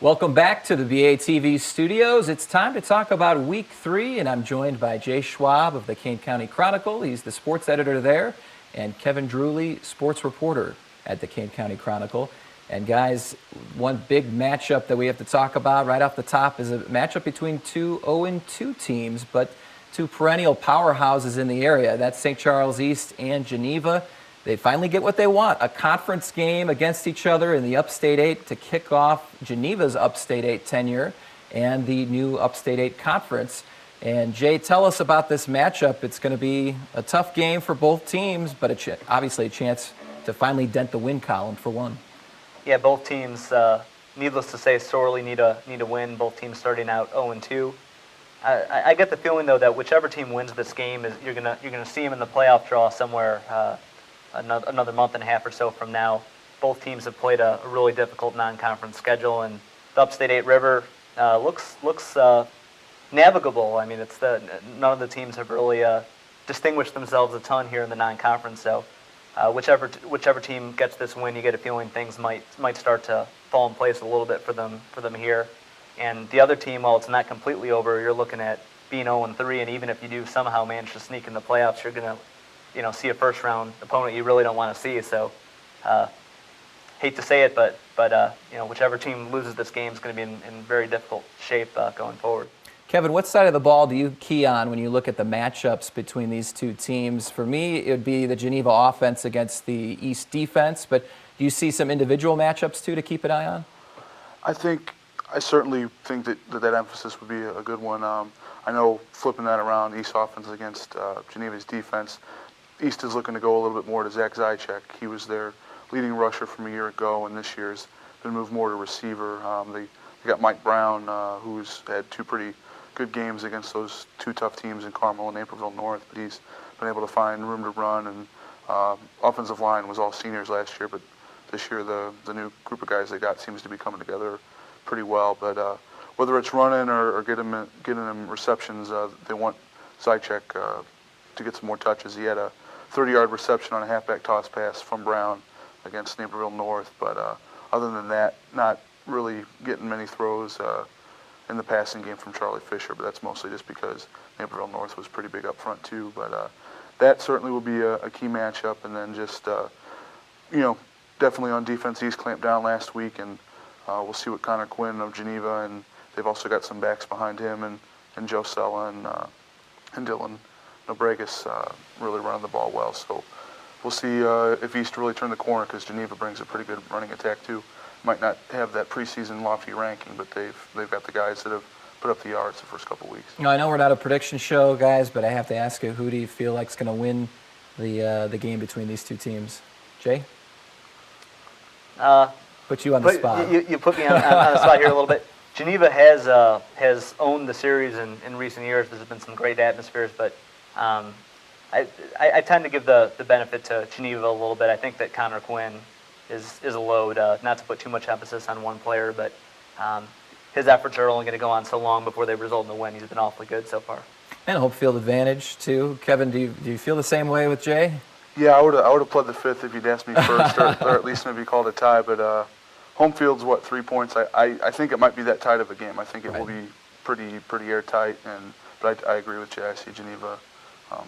Welcome back to the BATV studios. It's time to talk about Week 3, and I'm joined by Jay Schwab of the Kane County Chronicle. He's the sports editor there, and Kevin Drewley, sports reporter at the Kane County Chronicle. And guys, one big matchup that we have to talk about right off the top is a matchup between two 0-2 teams, but two perennial powerhouses in the area. That's St. Charles East and Geneva. They finally get what they want, a conference game against each other in the Upstate 8 to kick off Geneva's Upstate 8 tenure and the new Upstate 8 conference. And Jay, tell us about this matchup. It's going to be a tough game for both teams, but obviously a chance to finally dent the win column for one. Yeah, both teams, needless to say, sorely need a win. Both teams starting out 0-2. I get the feeling though that whichever team wins this game is you're gonna see them in the playoff draw somewhere. Another month and a half or so from now. Both teams have played a really difficult non-conference schedule, and the Upstate 8 River looks navigable. I mean, none of the teams have really distinguished themselves a ton here in the non-conference. So, whichever team gets this win, you get a feeling things might start to fall in place a little bit for them here. And the other team, while it's not completely over, you're looking at being 0-3, and even if you do somehow manage to sneak in the playoffs, you're gonna see a first-round opponent you really don't want to see. So, hate to say it, but whichever team loses this game is going to be in very difficult shape going forward. Kevin, what side of the ball do you key on when you look at the matchups between these two teams? For me, it would be the Geneva offense against the East defense, but do you see some individual matchups too to keep an eye on? I certainly think that emphasis would be a good one. I know flipping that around, East offense against Geneva's defense. East is looking to go a little bit more to Zach Zychek. He was their leading rusher from a year ago, and this year's been moved more to receiver. They got Mike Brown, who's had two pretty good games against those two tough teams in Carmel and Naperville North, but he's been able to find room to run, and offensive line was all seniors last year, but this year the new group of guys they got seems to be coming together pretty well. But whether it's running or getting them receptions, they want Zychek to get some more touches. He had a 30-yard reception on a halfback toss pass from Brown against Naperville North, but other than that, not really getting many throws in the passing game from Charlie Fisher, but that's mostly just because Naperville North was pretty big up front too. But that certainly will be a key matchup, and then just, definitely on defense, East clamped down last week, and we'll see what Connor Quinn of Geneva, and they've also got some backs behind him, and Joe Sella and Dylan Nobregas really running the ball well. So we'll see if East really turn the corner, because Geneva brings a pretty good running attack too. Might not have that preseason lofty ranking, but they've got the guys that have put up the yards the first couple weeks. I know we're not a prediction show, guys, but I have to ask you, who do you feel like is going to win the game between these two teams? Jay? Put you on the spot. You put me on the spot here a little bit. Geneva has owned the series in recent years. There's been some great atmospheres, but I tend to give the benefit to Geneva a little bit. I think that Connor Quinn is a load, not to put too much emphasis on one player, but his efforts are only going to go on so long before they result in a win. He's been awfully good so far. And home field advantage too. Kevin, do you feel the same way with Jay? Yeah, I would have pled the fifth if you'd asked me first, or at least maybe called a tie. But home field's 3 points. I think it might be that tight of a game. I think it will be pretty airtight. But I agree with Jay. I see Geneva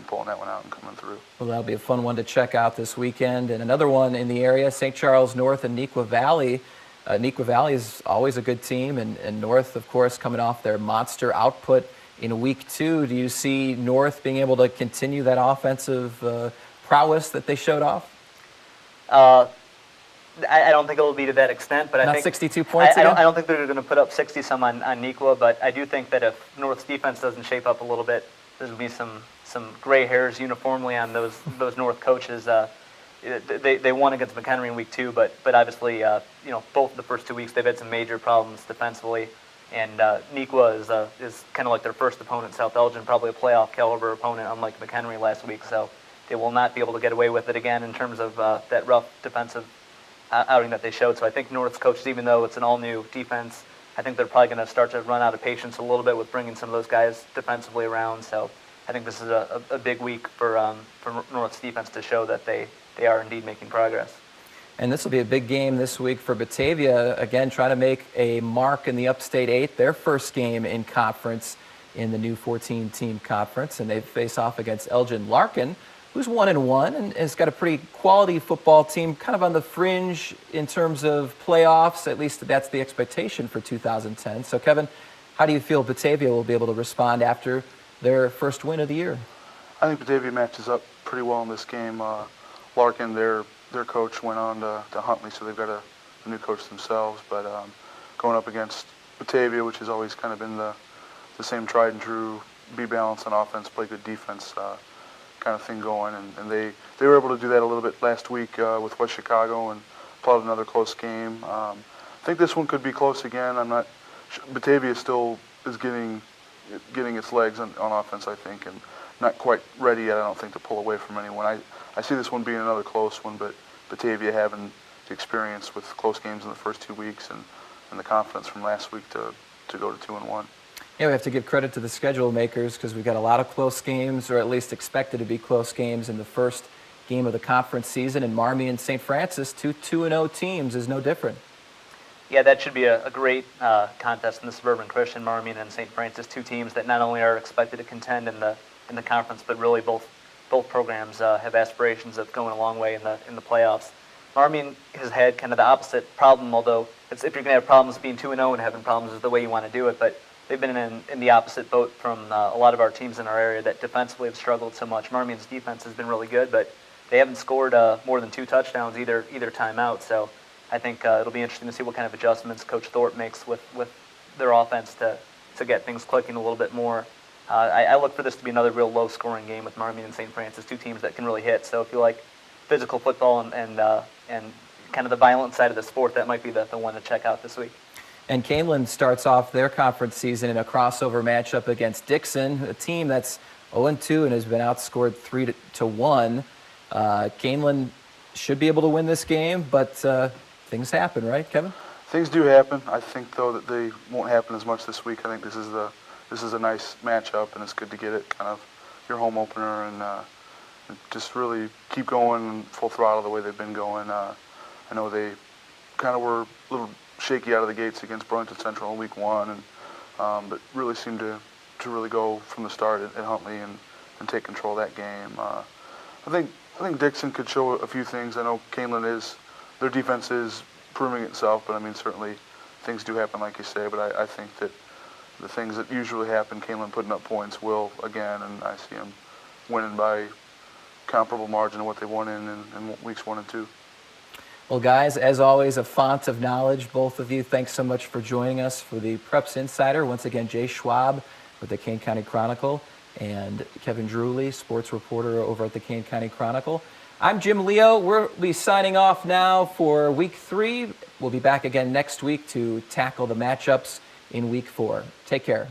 pulling that one out and coming through. Well, that'll be a fun one to check out this weekend. And another one in the area, St. Charles North and Neuqua Valley. Neuqua Valley is always a good team, and North, of course, coming off their monster output in Week 2. Do you see North being able to continue that offensive prowess that they showed off? I don't think it'll be to that extent, but Not I think 62 points. I don't think they're going to put up 60-some on Neuqua, but I do think that if North's defense doesn't shape up a little bit, there's going to be some gray hairs uniformly on those North coaches. They won against McHenry in Week 2, but obviously both the first 2 weeks they've had some major problems defensively, and Neuqua is kind of like their first opponent, South Elgin, probably a playoff caliber opponent, unlike McHenry last week. So they will not be able to get away with it again in terms of that rough defensive outing that they showed. So I think North's coaches, even though it's an all-new defense, I think they're probably going to start to run out of patience a little bit with bringing some of those guys defensively around. So I think this is a big week for North's defense to show that they are indeed making progress. And this will be a big game this week for Batavia, again, trying to make a mark in the Upstate 8, their first game in conference in the new 14-team conference. And they face off against Elgin Larkin, who's 1-1 and has got a pretty quality football team, kind of on the fringe in terms of playoffs. At least that's the expectation for 2010. So, Kevin, how do you feel Batavia will be able to respond after their first win of the year? I think Batavia matches up pretty well in this game. Larkin, their coach, went on to Huntley, so they've got a new coach themselves. But going up against Batavia, which has always kind of been the same tried and true, be balanced on offense, play good defense kind of thing going. And they were able to do that a little bit last week with West Chicago and plotted another close game. I think this one could be close again. I'm not. Batavia still is getting its legs on offense, I think, and not quite ready yet, I don't think, to pull away from anyone. I see this one being another close one, but Batavia having the experience with close games in the first 2 weeks and the confidence from last week to go to 2-1. Yeah, we have to give credit to the schedule makers because we've got a lot of close games, or at least expected to be close games in the first game of the conference season. And Marmy and St. Francis, 2-0 teams, is no different. Yeah, that should be a great contest in the Suburban Christian. Marmion and St. Francis, two teams that not only are expected to contend in the conference, but really both programs have aspirations of going a long way in the playoffs. Marmion has had kind of the opposite problem, although if you're going to have problems being 2-0 and having problems is the way you want to do it, but they've been in the opposite boat from a lot of our teams in our area that defensively have struggled so much. Marmion's defense has been really good, but they haven't scored more than 2 touchdowns either time out, so I think it'll be interesting to see what kind of adjustments Coach Thorpe makes with their offense to get things clicking a little bit more. I look for this to be another real low-scoring game with Marmion and St. Francis, two teams that can really hit. So if you like physical football and kind of the violent side of the sport, that might be the one to check out this week. And Kane starts off their conference season in a crossover matchup against Dixon, a team that's 0-2 and has been outscored 3-1. Kane should be able to win this game, but things happen, right, Kevin? Things do happen. I think, though, that they won't happen as much this week. I think this is a nice matchup, and it's good to get it kind of your home opener and just really keep going full throttle the way they've been going. I know they kind of were a little shaky out of the gates against Burlington Central in week 1, and but really seemed to really go from the start at Huntley and take control of that game. I think Dixon could show a few things. I know Kaneland their defense is proving itself, but I mean certainly things do happen like you say. But I think that the things that usually happen, Kaneland putting up points will again, and I see them winning by comparable margin to what they won in weeks 1 and 2. Well, guys, as always, a font of knowledge, both of you. Thanks so much for joining us for the Preps Insider. Once again, Jay Schwab with the Kane County Chronicle and Kevin Drewley, sports reporter over at the Kane County Chronicle. I'm Jim Leo. We'll be signing off now for week 3. We'll be back again next week to tackle the matchups in week 4. Take care.